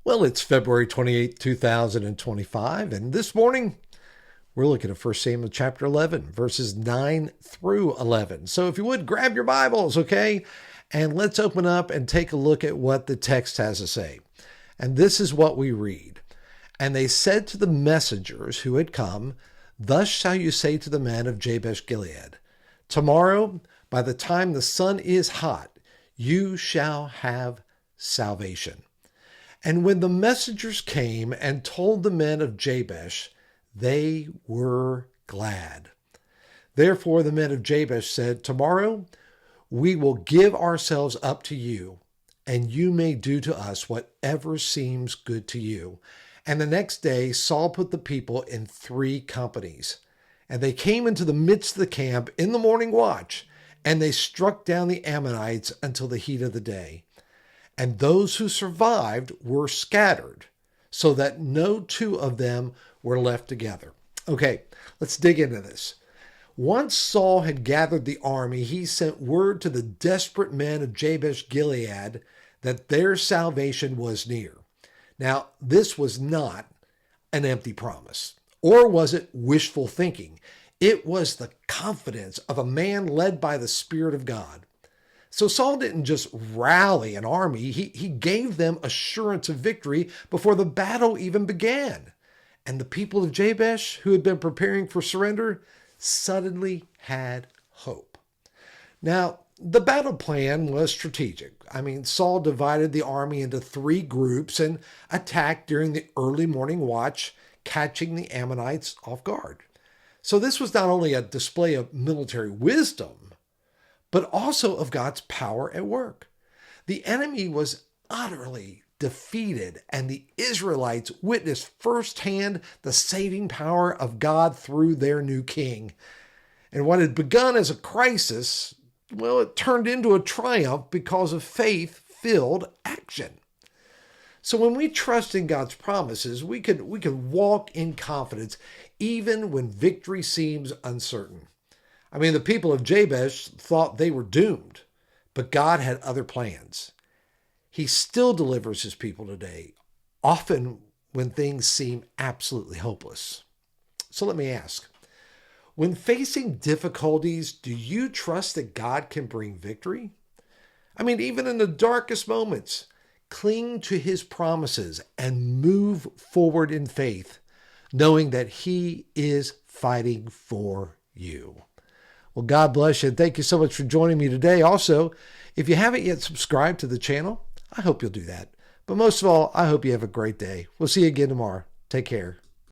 Well, it's February 28th, 2025, and this morning we're looking at 1 Samuel chapter 11, verses 9 through 11. So if you would, grab your Bibles, okay? And let's open up and take a look at what the text has to say. And this is what we read. And they said to the messengers who had come, "Thus shall you say to the men of Jabesh-gilead, tomorrow, by the time the sun is hot, you shall have salvation." And when the messengers came and told the men of Jabesh, they were glad. Therefore the men of Jabesh said, "Tomorrow we will give ourselves up to you, and you may do to us whatever seems good to you." And the next day Saul put the people in 3 companies. And they came into the midst of the camp in the morning watch, and they struck down the Ammonites until the heat of the day. And those who survived were scattered, so that no 2 of them were left together. Okay, let's dig into this. Once Saul had gathered the army, he sent word to the desperate men of Jabesh-gilead that their salvation was near. Now, this was not an empty promise, or was it wishful thinking? It was the confidence of a man led by the Spirit of God. So Saul didn't just rally an army, he gave them assurance of victory before the battle even began. And the people of Jabesh, who had been preparing for surrender, suddenly had hope. Now, the battle plan was strategic. Saul divided the army into 3 groups and attacked during the early morning watch, catching the Ammonites off guard. So this was not only a display of military wisdom, but also of God's power at work. The enemy was utterly defeated, and the Israelites witnessed firsthand the saving power of God through their new king. And what had begun as a crisis, well, it turned into a triumph because of faith-filled action. So when we trust in God's promises, we can walk in confidence even when victory seems uncertain. The people of Jabesh thought they were doomed, but God had other plans. He still delivers his people today, often when things seem absolutely hopeless. So let me ask, when facing difficulties, do you trust that God can bring victory? Even in the darkest moments, cling to his promises and move forward in faith, knowing that he is fighting for you. Well, God bless you, and thank you so much for joining me today. Also, if you haven't yet subscribed to the channel, I hope you'll do that. But most of all, I hope you have a great day. We'll see you again tomorrow. Take care.